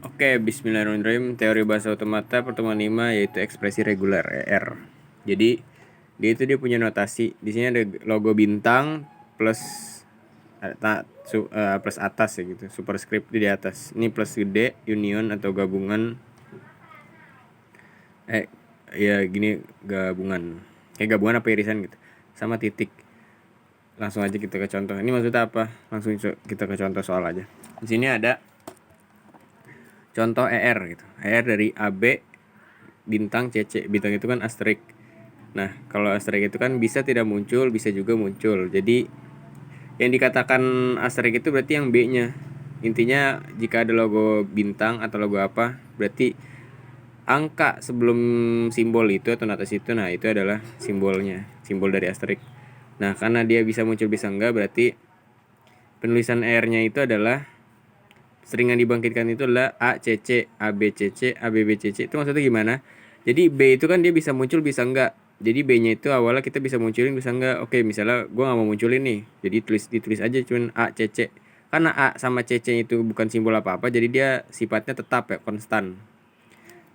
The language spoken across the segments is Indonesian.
Oke, bismillahirrahmanirrahim. Teori bahasa otomata pertemuan 5 yaitu ekspresi reguler ER. Jadi dia punya notasi. Di sini ada logo bintang plus plus atas ya gitu. Superscript di atas. Ini plus gede, union atau gabungan. Ya gini gabungan. Kayak gabungan apa irisan gitu. Sama titik. Langsung aja kita ke contoh. Ini maksudnya apa? Langsung kita ke contoh soal aja. Di sini ada contoh ER gitu. ER dari AB bintang CC. Bintang itu kan asterik. Nah, kalau asterik itu kan bisa tidak muncul, bisa juga muncul. Jadi yang dikatakan asterik itu berarti yang B-nya. Intinya jika ada logo bintang atau logo apa, berarti angka sebelum simbol itu atau notasi itu, nah itu adalah simbolnya, simbol dari asterik. Nah, karena dia bisa muncul bisa enggak, berarti penulisan R-nya itu adalah string yang dibangkitkan itu adalah ACC, ABCC, ABBCC. Itu maksudnya gimana? Jadi B itu kan dia bisa muncul bisa enggak. Jadi B-nya itu awalnya kita bisa munculin bisa enggak. Oke, misalnya gue nggak mau munculin nih. Jadi ditulis aja cuman ACC. Karena A sama CC itu bukan simbol apa-apa, jadi dia sifatnya tetap ya, konstan.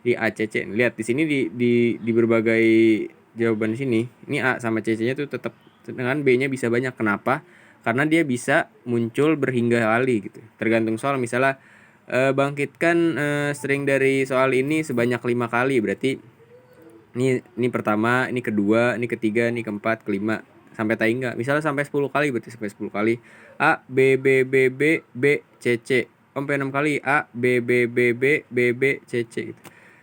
Di ACC. Lihat di sini di berbagai jawaban sini, ini A sama CC-nya tuh tetap, dengan B-nya bisa banyak. Kenapa? Karena dia bisa muncul berhingga kali gitu. Tergantung soal, misalnya bangkitkan string dari soal ini sebanyak 5 kali, berarti ini pertama, ini kedua, ini ketiga, ini keempat, kelima, sampai tai enggak. Misalnya sampai 10 kali, berarti sampai 10 kali A B B B B B C C. Sampai 6 kali A B B B B B B C C gitu.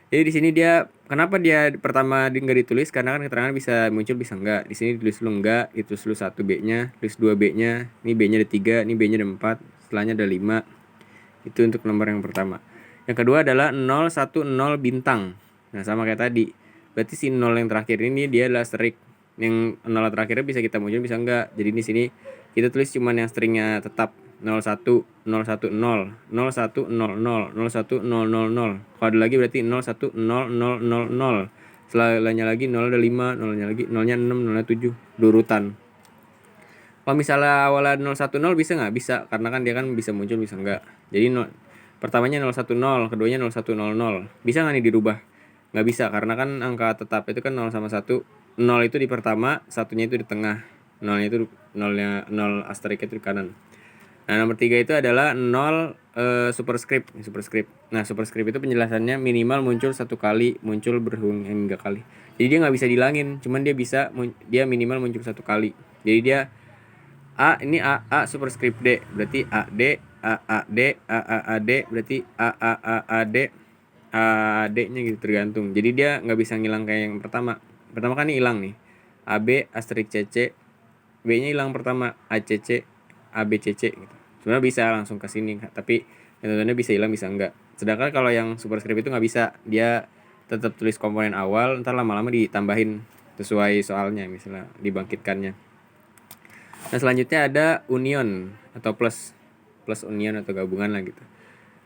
Jadi di sini dia kenapa dia pertama enggak ditulis, karena kan keterangan bisa muncul bisa enggak. Di sini ditulis dulu enggak, ditulis dulu 1 B-nya, tulis 2 B-nya, ini B-nya ada 3, ini B-nya ada 4, setelahnya ada 5. Itu untuk nomor yang pertama. Yang kedua adalah 0 1 0 bintang. Nah, sama kayak tadi. Berarti si 0 yang terakhir ini dia adalah string. Yang 0 terakhirnya bisa kita muncul bisa enggak. Jadi di sini kita tulis cuman yang stringnya tetap 01 010 0100 01000. Kalau ada lagi berarti 010000. Setelahnya lagi 0 ada 5, 0-nya lagi 0-nya 6, 0-nya 7, urutan. Kalau misalnya awalnya 010 bisa nggak? Bisa, karena kan dia kan bisa muncul bisa enggak. Jadi pertamanya 010, keduanya 0100. Bisa nggak nih dirubah? Nggak bisa, karena kan angka tetap itu kan 0 sama 1. 0 itu di pertama, satunya itu di tengah. 0 itu 0 asteriknya itu di kanan. Nah, nomor 3 itu adalah 0 superscript. Nah, superscript itu penjelasannya minimal muncul 1 kali, muncul berhingga kali. Jadi dia nggak bisa dihilangin, cuman dia minimal muncul 1 kali. Jadi dia ini A superscript D, berarti AD, AAD, AAAD, berarti AAAD, AD-nya gitu, tergantung. Jadi dia nggak bisa ngilang kayak yang pertama. Pertama kan ini hilang nih. AB asterisk CC, B-nya hilang pertama, ACC, ABCC gitu. Sebenarnya bisa langsung ke sini, tapi tentunya bisa hilang bisa enggak. Sedangkan kalau yang superscript itu nggak bisa, dia tetap tulis komponen awal, ntar lama-lama ditambahin sesuai soalnya, misalnya dibangkitkannya. Nah, selanjutnya ada union atau plus union atau gabungan lah gitu.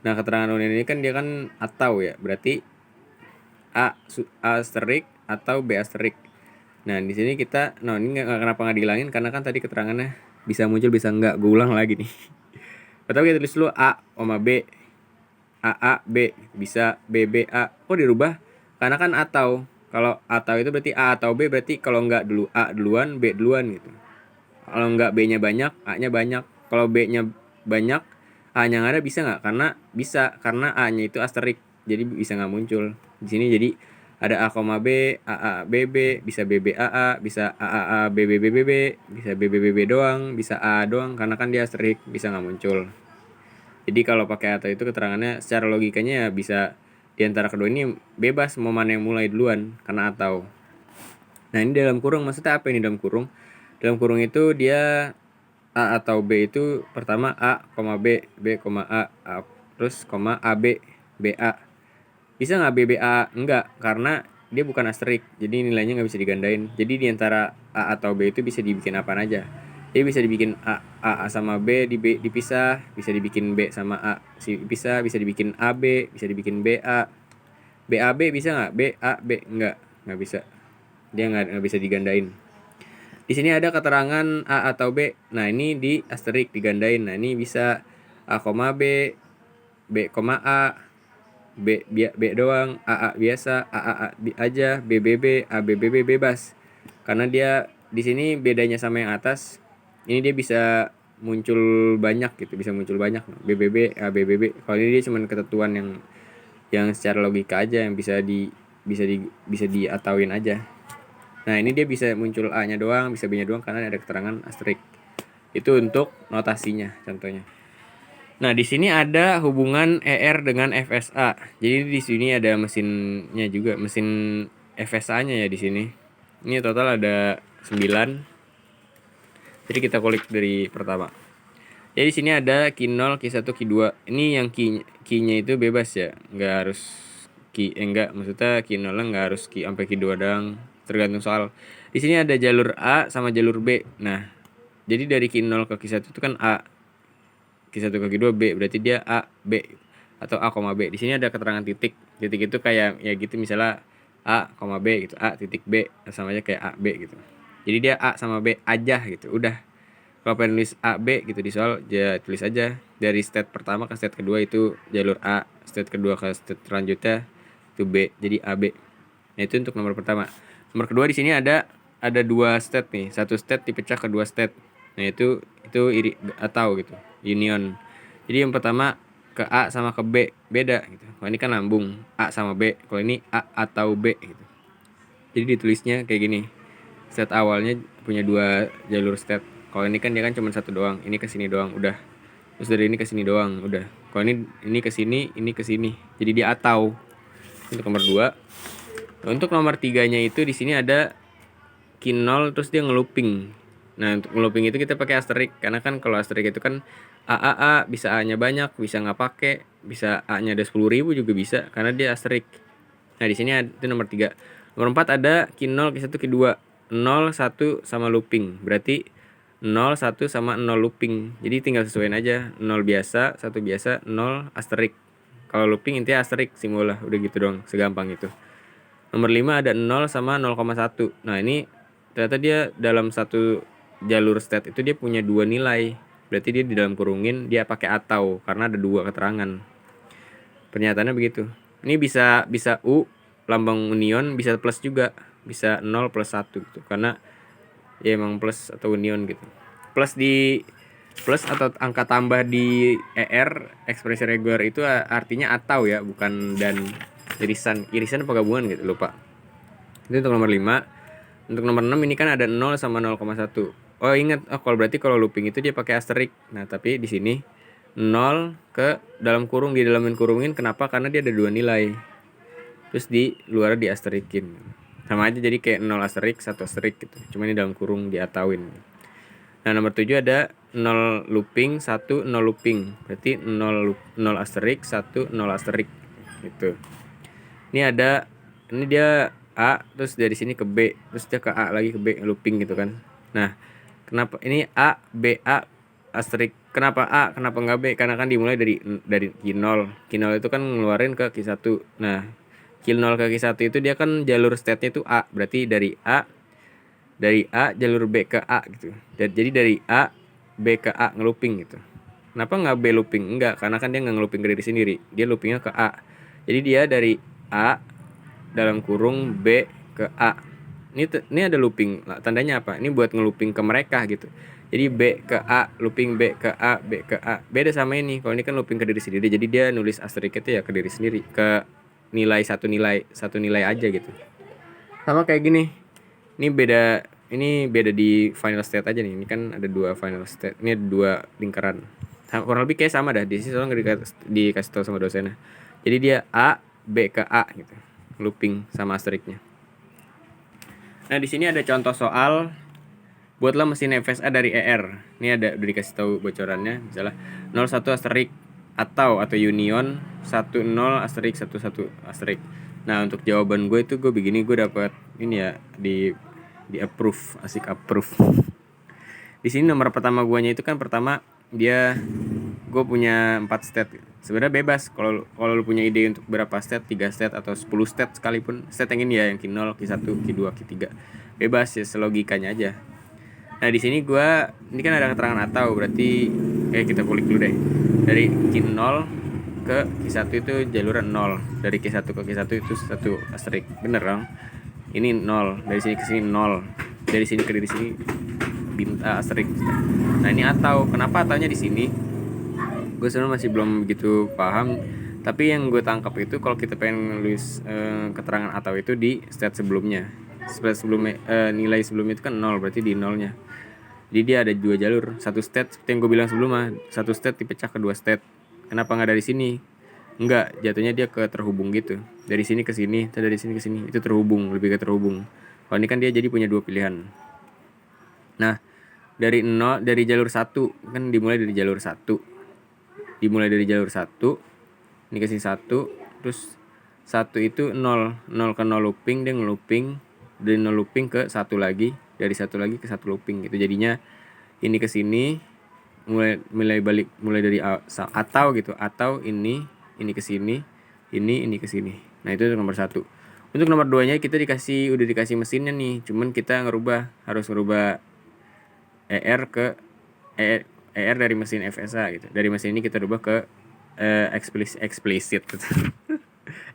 Nah, keterangan union ini kan dia kan atau ya, berarti A asterik atau B asterik. Nah, di sini kita, ini kenapa nggak dihilangin, karena kan tadi keterangannya bisa muncul bisa enggak. Gue ulang lagi nih. Pertama kita tulis dulu A, B, A B, bisa B B A. Kok dirubah? Karena kan atau. Kalau atau itu berarti A atau B, berarti kalau enggak dulu A duluan, B duluan gitu. Kalau enggak B-nya banyak, A-nya banyak. Kalau B-nya banyak, A-nya nggak ada, bisa nggak? Karena bisa, karena A-nya itu asterik, jadi bisa nggak muncul di sini. Jadi ada A, B, A B B, bisa B B A A, bisa A B B B B B, bisa B B B B doang, bisa A doang, karena kan dia asterik, bisa nggak muncul. Jadi kalau pakai atau itu keterangannya secara logikanya ya bisa di antara kedua ini bebas mau mana yang mulai duluan, karena atau. Nah, ini dalam kurung, maksudnya apa ini dalam kurung? Dalam kurung itu dia A atau B itu pertama A, B, B, A, terus A, B, B, A. Bisa nggak B, B, A? Enggak, karena dia bukan asterik, jadi nilainya nggak bisa digandain. Jadi di antara A atau B itu bisa dibikin apa aja. Jadi bisa dibikin A sama B, dipisah, bisa dibikin B sama A dipisah, bisa dibikin AB, bisa dibikin BA. BAB bisa nggak? B, A, B, nggak bisa. Dia nggak bisa digandain. Di sini ada keterangan A atau B. Nah, ini di asterik digandain. Nah, ini bisa A, B, B, A, B doang, A biasa, A aja, B B bebas. Karena dia di sini bedanya sama yang atas, ini dia bisa muncul banyak gitu, bisa muncul banyak B B. Kalau ini dia cuma ketentuan yang secara logika aja, yang bisa diatauin aja. Nah, ini dia bisa muncul A-nya doang, bisa B-nya doang karena ada keterangan asterik. Itu untuk notasinya contohnya. Nah, di sini ada hubungan ER dengan FSA. Jadi di sini ada mesinnya juga, mesin FSA-nya ya di sini. Ini total ada 9. Jadi kita kulik dari pertama. Jadi di sini ada Q0, Q1, Q2. Ini yang Q-nya itu bebas ya, nggak harus enggak, maksudnya Q0 nggak harus sampai Q2 doang, tergantung soal. Di sini ada jalur A sama jalur B. Nah, jadi dari Q0 ke Q1 itu kan A. Q1 ke Q2 B, berarti dia A, B atau A, B. Di sini ada keterangan titik. Titik itu kayak ya gitu, misalnya A, B gitu. A titik B sama aja kayak A, B gitu. Jadi dia A sama B aja gitu. Udah. Kalau pengen nulis A, B gitu di soal, ya tulis aja dari state pertama ke state kedua itu jalur A, state kedua ke state selanjutnya itu B. Jadi A, B. Nah, itu untuk nomor pertama. Nomor kedua di sini ada dua state nih. Satu state dipecah ke dua state. Nah, itu iri atau gitu. Union. Jadi yang pertama ke A sama ke B beda gitu. Kalau ini kan lambung A sama B. Kalau ini A atau B gitu. Jadi ditulisnya kayak gini. State awalnya punya dua jalur state. Kalau ini kan dia kan cuma satu doang. Ini ke sini doang udah. Terus dari ini ke sini doang udah. Kalau ini ke sini, ini ke sini. Jadi dia atau. Untuk nomor 2. Untuk nomor 3-nya itu di sini ada Q0 terus dia ngelooping. Nah, untuk ngelooping itu kita pakai asterik karena kan kalau asterik itu kan A bisa A-nya banyak, bisa nggak pakai, bisa A-nya ada 10.000 juga bisa karena dia asterik. Nah, di sini itu nomor 3. Nomor 4 ada Q0, Q1, Q2. 0, 1 sama looping. Berarti 0, 1 sama 0 looping. Jadi tinggal sesuaiin aja. 0 biasa, 1 biasa, 0 asterik. Kalau looping intinya asterik simbol lah, udah gitu doang, segampang itu. Nomor 5 ada 0 sama 0,1. Nah, ini ternyata dia dalam satu jalur state itu dia punya dua nilai. Berarti dia di dalam kurungin dia pakai atau karena ada dua keterangan. Pernyataannya begitu. Ini bisa U lambang union, bisa plus juga, bisa 0 plus 1 gitu. Karena ya emang plus atau union gitu. Plus atau angka tambah di ER ekspresi reguler itu artinya atau ya, bukan dan. Irisan apa gabungan gitu, lupa. Itu untuk nomor 5. Untuk nomor 6 ini kan ada 0 sama 0,1. Oh, ingat, kalau berarti kalau looping itu dia pakai asterik. Nah, tapi di sini 0 ke dalam kurung, di dalamin kurungin. Kenapa? Karena dia ada dua nilai. Terus di luar di asterikin. Sama aja jadi kayak 0 asterik, 1 asterik gitu. Cuma ini dalam kurung diatauin. Nah, nomor 7 ada 0 looping, 1 0 looping. Berarti 0 asterik, 1 0 asterik gitu. Ini dia A, terus dari sini ke B, terus dia ke A lagi ke B, looping gitu kan. Nah, kenapa ini A, B, A, asterik. Kenapa A, kenapa nggak B? Karena kan dimulai dari Q0. Q0 itu kan ngeluarin ke Q1. Nah, Q0 ke Q1 itu dia kan jalur state-nya itu A. Berarti dari A jalur B ke A gitu. Jadi dari A, B ke A ngelooping gitu. Kenapa nggak B looping? Enggak, karena kan dia nggak ngelooping ke diri sendiri. Dia loopingnya ke A. Jadi dia dari A dalam kurung B ke A. Ini ada looping. Tandanya apa? Ini buat ngelooping ke mereka gitu. Jadi B ke A, looping B ke A, B ke A. Beda sama ini. Kalau ini kan looping ke diri sendiri. Jadi dia nulis asterik itu ya ke diri sendiri, ke satu nilai aja gitu. Sama kayak gini. Ini beda di final state aja nih. Ini kan ada dua final state. Ini ada dua lingkaran. Kurang lebih kayak sama dah. Di sini soalnya dikasih tahu sama dosennya. Jadi dia A, B ke A gitu. Looping sama asteriknya. Nah, di sini ada contoh soal buatlah mesin FSA dari ER. Ini udah dikasih tahu bocorannya. Misalnya 01 asterik atau union 10 asterik 11 asterik. Nah, untuk jawaban gue itu gue begini, gue dapat ini ya di approve, asik approve. Di sini nomor pertama guanya itu kan pertama dia gue punya 4 state. Sebenarnya bebas kalau lu punya ide untuk berapa state, 3 state atau 10 state sekalipun. State yang ini ya, yang Q0, Q1, Q2, Q3. Bebas ya, selogikanya aja. Nah, di sini ini kan ada keterangan atau, berarti kita kulik dulu deh. Dari Q0 ke Q1 itu jalurnya 0. Dari Q1 ke Q1 itu 1 asterik. Bener dong? Ini 0, dari sini ke sini 0. Dari sini ke dari sini bintang asterik. Nah, ini atau. Kenapa ataunya di sini? Gue sebenarnya masih belum begitu paham. Tapi yang gue tangkap itu kalau kita pengen nulis keterangan atau itu di state sebelumnya. State sebelumnya nilai sebelumnya itu kan 0, berarti di nolnya. Jadi dia ada 2 jalur, satu state seperti yang gue bilang sebelumnya, satu state dipecah ke 2 state. Kenapa nggak dari sini? Enggak, jatuhnya dia ke terhubung gitu. Dari sini ke sini, atau dari sini ke sini, itu terhubung, lebih ke terhubung. Kalau ini kan dia jadi punya 2 pilihan. Nah, dari 0, dari jalur 1 kan dimulai dari jalur 1. Dimulai dari jalur 1, ini kasih 1, terus 1 itu 0, 0 ke 0 looping, dia ngelooping dari 0 looping ke 1 lagi, dari 1 lagi ke 1 looping gitu. Jadinya ini ke sini mulai balik mulai dari atau gitu, atau ini ke sini, ini ke sini. Nah, itu nomor 1. Untuk nomor 2-nya kita udah dikasih mesinnya nih, cuman kita harus ngerubah ER ke ER dari mesin FSA gitu. Dari mesin ini kita rubah ke eksplisit gitu.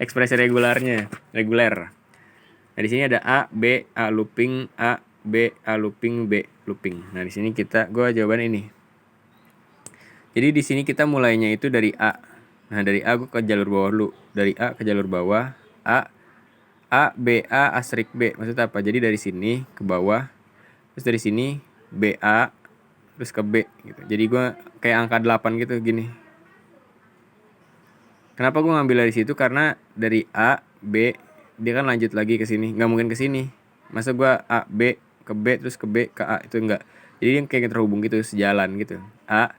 Ekspresi reguler. Nah, di sini ada A, B, A looping, A, B, A looping, B looping. Nah, di sini gue jawaban ini. Jadi di sini kita mulainya itu dari A. Nah, dari A gue ke jalur bawah dulu. Dari A ke jalur bawah, B, A, asterik B. Maksudnya apa? Jadi dari sini ke bawah, terus dari sini B, A, terus ke B gitu. Jadi gue kayak angka 8 gitu gini. Kenapa gue ngambil dari situ? Karena dari A, B, dia kan lanjut lagi ke sini. Nggak mungkin ke sini. Masa gue A, B, ke B, terus ke B, ke A. Itu enggak. Jadi dia kayak terhubung gitu, sejalan gitu. A.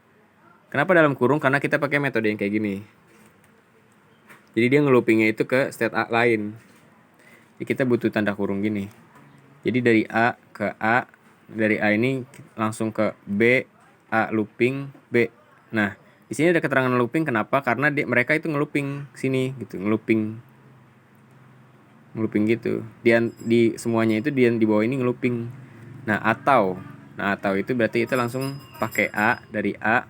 Kenapa dalam kurung? Karena kita pakai metode yang kayak gini. Jadi dia ngeloopingnya itu ke state A lain. Jadi kita butuh tanda kurung gini. Jadi dari A ke A. Dari A ini langsung ke B, A looping, B. Nah, di sini ada keterangan looping. Kenapa? Karena mereka itu ngelooping sini gitu, ngelooping gitu. Di semuanya itu di bawah ini ngelooping. Nah, atau itu berarti itu langsung pakai A, dari A